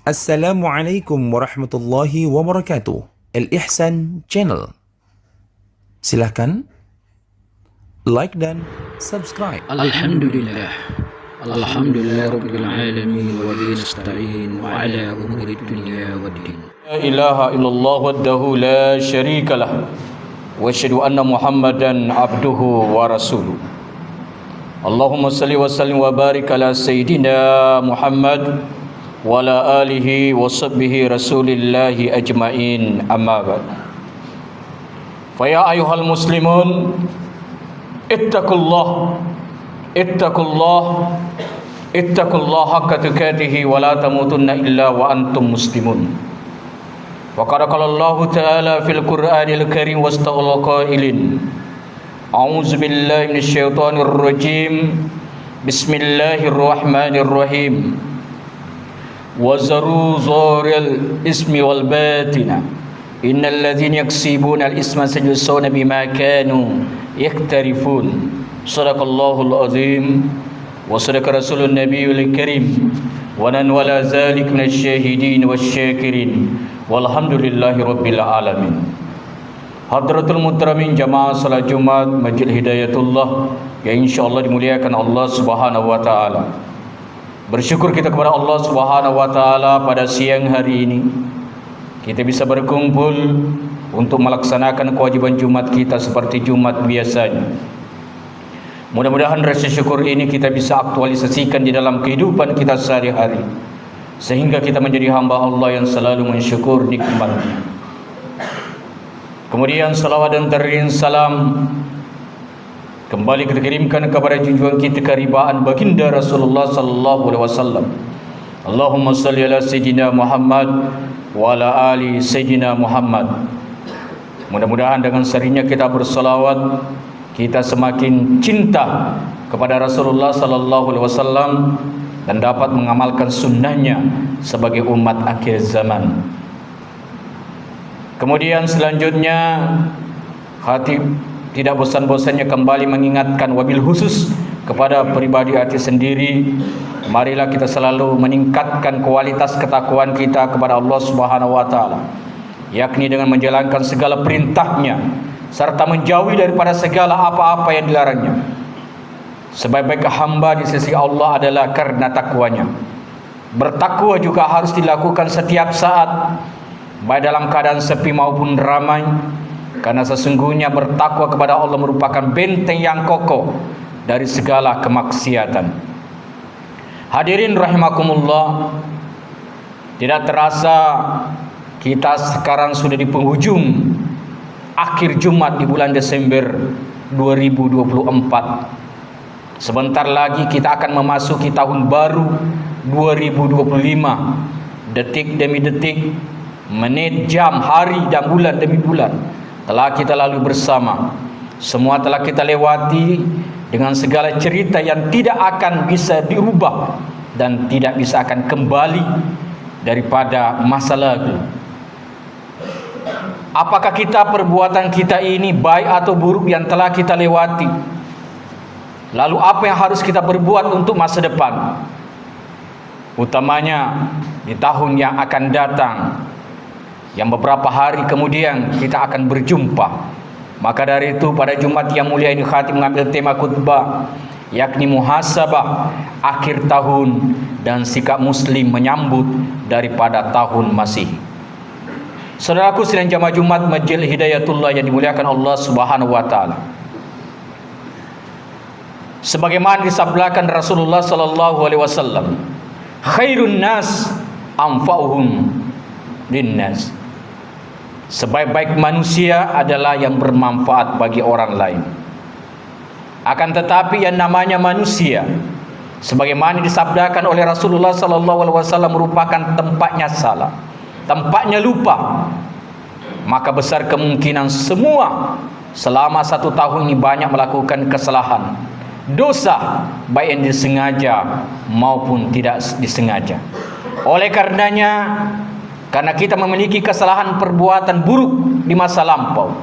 Assalamualaikum warahmatullahi wabarakatuh. Al-Ihsan Channel. Silahkan like dan subscribe. Alhamdulillah. Alhamdulillah Rabbil Alamin. Wa bihi nasta'in wa ala umuri dunya waddin. La ilaha illallah wahdahu la syarika lah. Wa asyhadu anna Muhammadan abduhu wa rasuluh. Allahumma salli wa sallim wa barik ala Sayyidina Muhammad wa ala alihi wa sahbihi rasulillahi ajma'in, amma ba'd. Faya ayuhal muslimun, ittaqullah haqqa tuqatih wa la tamutunna illa wa antum muslimun. Wa qala Allahu ta'ala fil Qur'anil Karim wastaqala qailin a'udzu billahi minasyaitonir rajim. Bismillahirrahmanirrahim. Wazaru zaril ismi wal batina innal ladzina yaksibuna al isma sayusawna bima kanu yaktarifun. Sadaqallahul azim wa sadaqa rasulun nabiyul karim wa nan wala zalik minasyahidin wasyakirin walhamdulillahi rabbil alamin. Hadratul muhtaramin jamaah salat Jumat Masjid Hidayatullah yang insyaallah dimuliakan Allah Subhanahu wa taala. Bersyukur kita kepada Allah Subhanahu wa taala pada siang hari ini kita bisa berkumpul untuk melaksanakan kewajiban Jumat kita seperti Jumat biasanya. Mudah-mudahan rasa syukur ini kita bisa aktualisasikan di dalam kehidupan kita sehari-hari sehingga kita menjadi hamba Allah yang selalu mensyukur nikmat-Nya. Kemudian salawat dan tarin salam kembali kita kirimkan kepada junjungan kita karibaan baginda Rasulullah sallallahu alaihi wasallam. Allahumma salli ala sayyidina Muhammad wa ala ali sayyidina Muhammad. Mudah-mudahan dengan serinya kita bersalawat kita semakin cinta kepada Rasulullah sallallahu alaihi wasallam dan dapat mengamalkan sunnahnya sebagai umat akhir zaman. Kemudian selanjutnya hati tidak bosan-bosannya kembali mengingatkan wabil khusus kepada pribadi hati sendiri. Marilah kita selalu meningkatkan kualitas ketakwaan kita kepada Allah Subhanahu wa taala, yakni dengan menjalankan segala perintahnya serta menjauhi daripada segala apa-apa yang dilarangnya. Sebaik-baik hamba di sisi Allah adalah karena takwanya. Bertakwa juga harus dilakukan setiap saat, baik dalam keadaan sepi maupun ramai, karena sesungguhnya bertakwa kepada Allah merupakan benteng yang kokoh dari segala kemaksiatan. Hadirin rahimakumullah, tidak terasa kita sekarang sudah di penghujung akhir Jumat di bulan Desember 2024. Sebentar lagi kita akan memasuki tahun baru 2025. Detik demi detik, menit, jam, hari dan bulan demi bulan telah kita lalui bersama. Semua telah kita lewati dengan segala cerita yang tidak akan bisa dirubah dan tidak bisa akan kembali daripada masa lalu. Apakah perbuatan kita ini baik atau buruk yang telah kita lewati? Lalu apa yang harus kita perbuat untuk masa depan? Utamanya di tahun yang akan datang, yang beberapa hari kemudian kita akan berjumpa. Maka dari itu pada Jumat yang mulia ini khatib mengambil tema khutbah, yakni muhasabah akhir tahun dan sikap muslim menyambut daripada tahun Masehi. Saudaraku sekalian jamaah Jumat Masjid Hidayatullah yang dimuliakan Allah Subhanahu wa taala, sebagaimana disabdakan Rasulullah sallallahu alaihi wasallam, khairun nas anfa'uhum linnas. Sebaik-baik manusia adalah yang bermanfaat bagi orang lain. Akan tetapi yang namanya manusia, sebagaimana disabdakan oleh Rasulullah sallallahu alaihi wasallam, merupakan tempatnya salah, tempatnya lupa. Maka besar kemungkinan semua selama 1 tahun ini banyak melakukan kesalahan, dosa, baik yang disengaja maupun tidak disengaja. Oleh karenanya, karena kita memiliki kesalahan perbuatan buruk di masa lampau,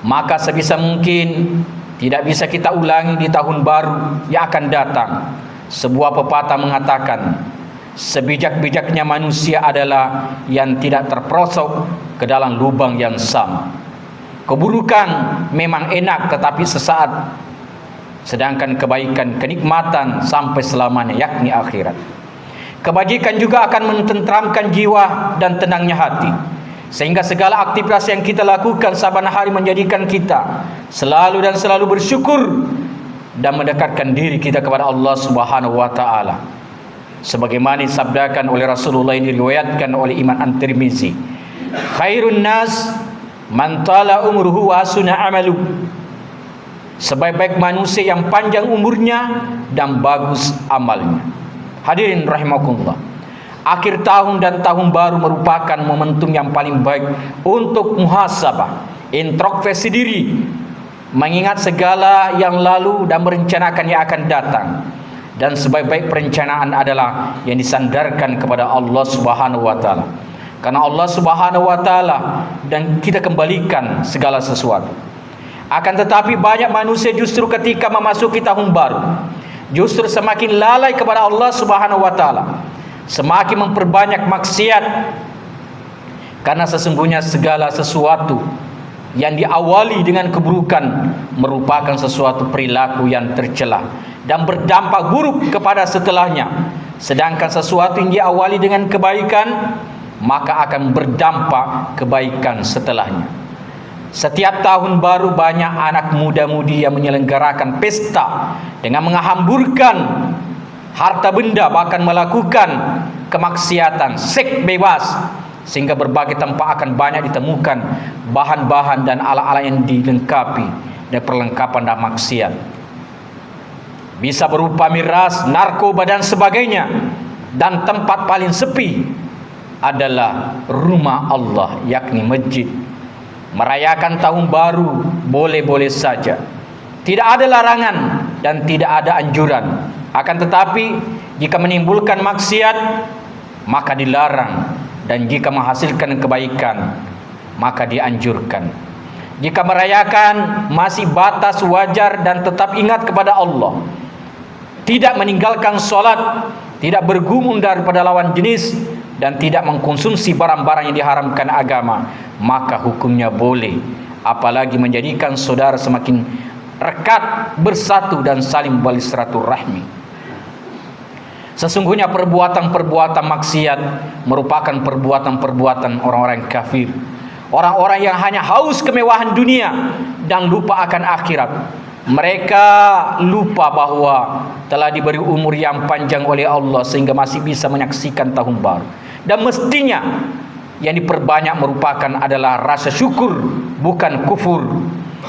maka sebisa mungkin tidak bisa kita ulangi di tahun baru yang akan datang. Sebuah pepatah mengatakan, Sebijak-bijaknya manusia adalah yang tidak terperosok ke dalam lubang yang sama. Keburukan memang enak tetapi sesaat, sedangkan kebaikan, kenikmatan sampai selamanya, yakni akhirat. Kebajikan juga akan menenteramkan jiwa dan tenangnya hati, sehingga segala aktivitas yang kita lakukan saban hari menjadikan kita selalu dan selalu bersyukur dan mendekatkan diri kita kepada Allah Subhanahu wa taala. Sebagaimana disabdakan oleh Rasulullah, yang diriwayatkan oleh Imam At-Tirmizi, khairun nas man tala umruhu wa hasuna amalu. Sebaik-baik manusia yang panjang umurnya dan bagus amalnya. Hadirin rahimakumullah, akhir tahun dan tahun baru merupakan momentum yang paling baik untuk muhasabah, introspeksi diri, mengingat segala yang lalu dan merencanakan yang akan datang. Dan sebaik-baik perencanaan adalah yang disandarkan kepada Allah Subhanahu wa taala. Karena Allah Subhanahu wa taala dan kita kembalikan segala sesuatu. Akan tetapi banyak manusia justru ketika memasuki tahun baru justru semakin lalai kepada Allah Subhanahu wa taala, semakin memperbanyak maksiat. Karena sesungguhnya segala sesuatu yang diawali dengan keburukan merupakan sesuatu perilaku yang tercela dan berdampak buruk kepada setelahnya. Sedangkan sesuatu yang diawali dengan kebaikan maka akan berdampak kebaikan setelahnya. Setiap tahun baru banyak anak muda-mudi yang menyelenggarakan pesta dengan menghamburkan harta benda, bahkan melakukan kemaksiatan, seks bebas, sehingga berbagai tempat akan banyak ditemukan bahan-bahan dan alat-alat yang dilengkapi dan perlengkapan dan maksiat. Bisa berupa miras, narkoba dan sebagainya. Dan tempat paling sepi adalah rumah Allah, yakni masjid. Merayakan tahun baru boleh-boleh saja, tidak ada larangan dan tidak ada anjuran. Akan tetapi jika menimbulkan maksiat maka dilarang, dan jika menghasilkan kebaikan maka dianjurkan. Jika merayakan masih batas wajar dan tetap ingat kepada Allah, tidak meninggalkan solat, tidak bergumul daripada lawan jenis, dan tidak mengkonsumsi barang-barang yang diharamkan agama, maka hukumnya boleh. Apalagi menjadikan saudara semakin rekat, bersatu dan saling bersilaturahmi. Sesungguhnya perbuatan-perbuatan maksiat merupakan perbuatan-perbuatan orang-orang kafir, orang-orang yang hanya haus kemewahan dunia dan lupa akan akhirat. Mereka lupa bahwa telah diberi umur yang panjang oleh Allah sehingga masih bisa menyaksikan tahun baru. Dan mestinya yang diperbanyak merupakan adalah rasa syukur, bukan kufur.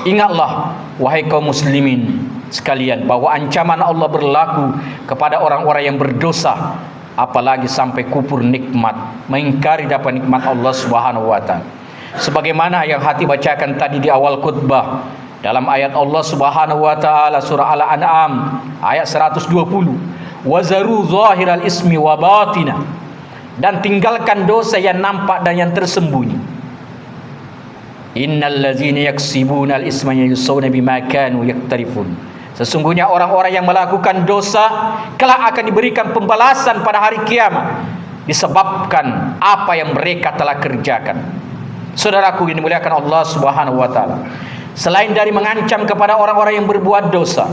Ingatlah wahai kaum muslimin sekalian, bahwa ancaman Allah berlaku kepada orang-orang yang berdosa, apalagi sampai kufur nikmat, mengingkari dapat nikmat Allah Subhanahu wa taala. Sebagaimana yang hati bacakan tadi di awal khutbah, dalam ayat Allah Subhanahu wa taala surah Al-An'am ayat 120, wazaru zahiral ismi wa batina, dan tinggalkan dosa yang nampak dan yang tersembunyi. Innal ladzina yaksibuna al-isma yusawna bima kanu yaktarifun. Sesungguhnya orang-orang yang melakukan dosa kelak akan diberikan pembalasan pada hari kiamat disebabkan apa yang mereka telah kerjakan. Saudaraku yang dimuliakan Allah Subhanahu wa taala, selain dari mengancam kepada orang-orang yang berbuat dosa,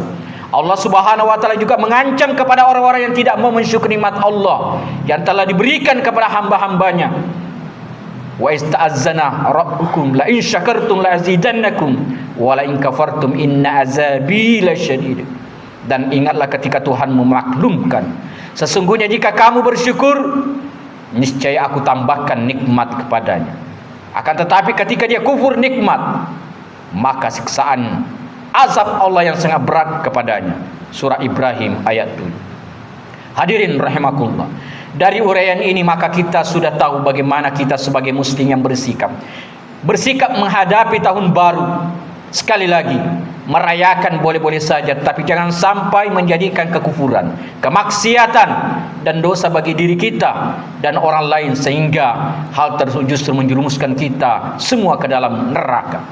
Allah Subhanahu wa taala juga mengancam kepada orang-orang yang tidak mau mensyukuri nikmat Allah yang telah diberikan kepada hamba-hambanya. Wa ista'azzana rabbukum la in syakartum la azidannakum wa la in kafartum inna azabi lasyadid. Dan ingatlah ketika Tuhan memaklumkan, sesungguhnya jika kamu bersyukur niscaya aku tambahkan nikmat kepadanya. Akan tetapi ketika dia kufur nikmat, maka siksaan azab Allah yang sangat berat kepadanya. Surah Ibrahim ayat 7. Hadirin rahimakumullah, dari uraian ini maka kita sudah tahu bagaimana kita sebagai muslim yang bersikap menghadapi tahun baru. Sekali lagi, merayakan boleh-boleh saja, tapi jangan sampai menjadikan kekufuran, kemaksiatan dan dosa bagi diri kita dan orang lain, sehingga hal tersebut justru menjerumuskan kita semua ke dalam neraka.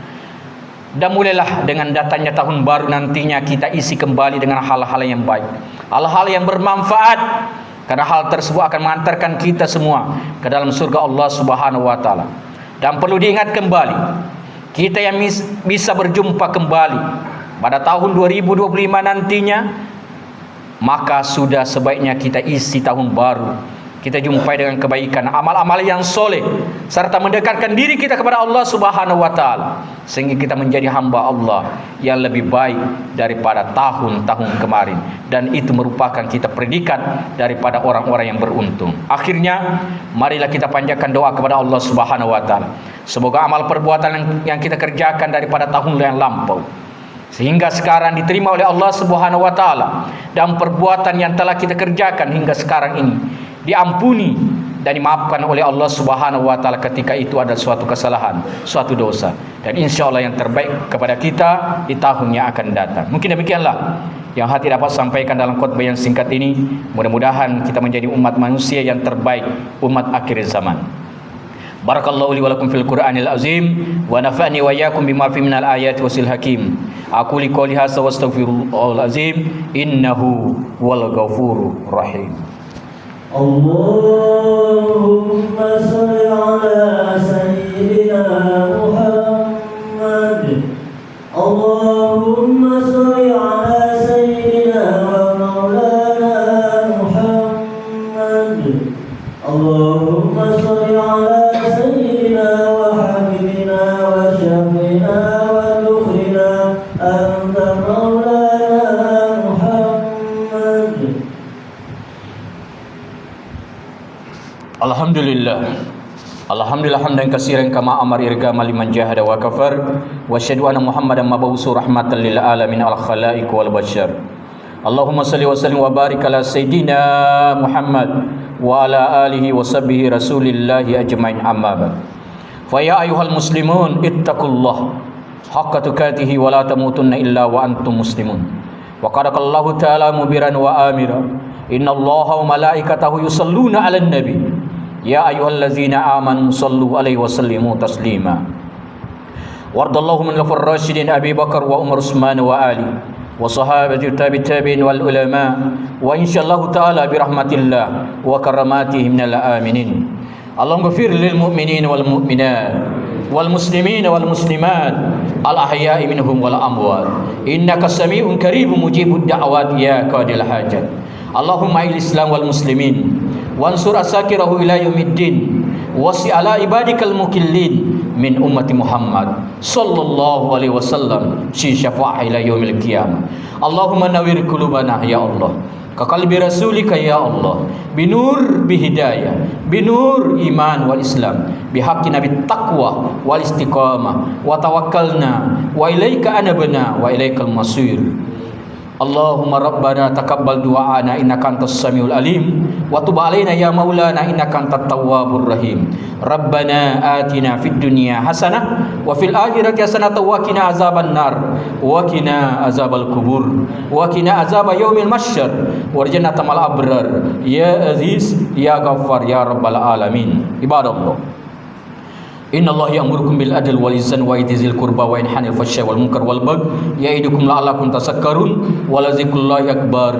Dan mulailah dengan datangnya tahun baru nantinya kita isi kembali dengan hal-hal yang baik, hal-hal yang bermanfaat, Karena hal tersebut akan mengantarkan kita semua ke dalam surga Allah Subhanahu wa taala. Dan perlu diingat kembali, kita yang bisa berjumpa kembali pada tahun 2025 nantinya, maka sudah sebaiknya kita isi tahun baru kita jumpai dengan kebaikan, amal-amal yang soleh, serta mendekatkan diri kita kepada Allah Subhanahu wa taala, sehingga kita menjadi hamba Allah yang lebih baik daripada tahun-tahun kemarin. Dan itu merupakan kita predikat daripada orang-orang yang beruntung. Akhirnya, marilah kita panjatkan doa kepada Allah Subhanahu wa taala. Semoga amal perbuatan yang kita kerjakan daripada tahun yang lampau sehingga sekarang diterima oleh Allah Subhanahu wa taala, dan perbuatan yang telah kita kerjakan hingga sekarang ini diampuni dan dimaafkan oleh Allah Subhanahu wa taala ketika itu ada suatu kesalahan, suatu dosa, dan insyaallah yang terbaik kepada kita di tahun yang akan datang. Mungkin demikianlah yang hati dapat sampaikan dalam khutbah yang singkat ini. Mudah-mudahan kita menjadi umat manusia yang terbaik, umat akhir zaman. Barakallahu li wa lakum fil Qur'anil azim wa nafa'ni wa iyyakum bima fi minal ayati wasil hakim. Aku li qouli hadza wa astaghfirullahal azim innahu wal ghafurur rahim. Allahumma salli ala sayyidina Muhammad. Allahumma salli ala sayyidina wa maulana Muhammad. Allahumma salli ala sayyidina wa habibina wa syafi'ina wa dukhrina anta maulana Muhammad. Alhamdulillah hamdan katsiran kama amar irgama liman jahada wa kafar wa asyhadu anna Muhammadan mab'usu rahmatan lil alamin al khalaiq wal bashar. Allahumma salli wa sallim wa barik ala sayyidina Muhammad wa ala alihi wa sahbihi rasulillahi ajmain, amma ba'd. Fa ya ayyuhal muslimun ittaqullah haqqa tuqatih wa la tamutunna illa wa antum muslimun. Wa qala Allahu ta'ala mubiran wa amira, innallaha wa malaikatahu yusalluna 'alan nabi ya ayyuhallazina amanu sallu alaihi wa sallimu taslima. Wardallahu min al-rasyidin Abi Bakar wa Umar Utsman wa Ali wa sahabati tabi'in wal ulama wa insyaallah ta'ala bi rahmatillah wa karamatihi minal aminin. Allahumma ghfir lil mu'minin wal mu'minat wal muslimin wal muslimat al ahya'i minhum wal amwat innaka sami'un qaribun mujibud da'wat ya qadil hajat. Allahumma il islam wal muslimin wansur asakirahu ila yaumiddin wasi ala ibadikal mukillin min ummati Muhammad sallallahu alaihi wasallam si syafa'a ila yaumil qiyamah. Allahumma nawwir qulubana ya Allah ka qalbi rasulika ya Allah binur bihidayah binur iman wal islam bihaqqi nabi taqwa wal istiqamah wa tawakkalna wa ilaika anabna wa ilaikal masir. Allahumma rabbana taqabbal du'ana innaka antas samiul alim wa tub alaina ya maulana innaka antat tawwabur rahim. Rabbana atina fid dunya hasanah wa fil akhirati hasanah wa qina azaban nar wa qina azabal kubur wa qina azab yaumil mahsyar warjana tamal abrar ya aziz ya ghaffar ya rabbal alamin. Ibadallah, inna Allah ya'murukum bil adl wal ihsan wa itizil qurba wa yanhanil fahsya'i wal munkar wal baghi ya'idukum la'allakum tadhakkarun wa la dzikrullahi akbar.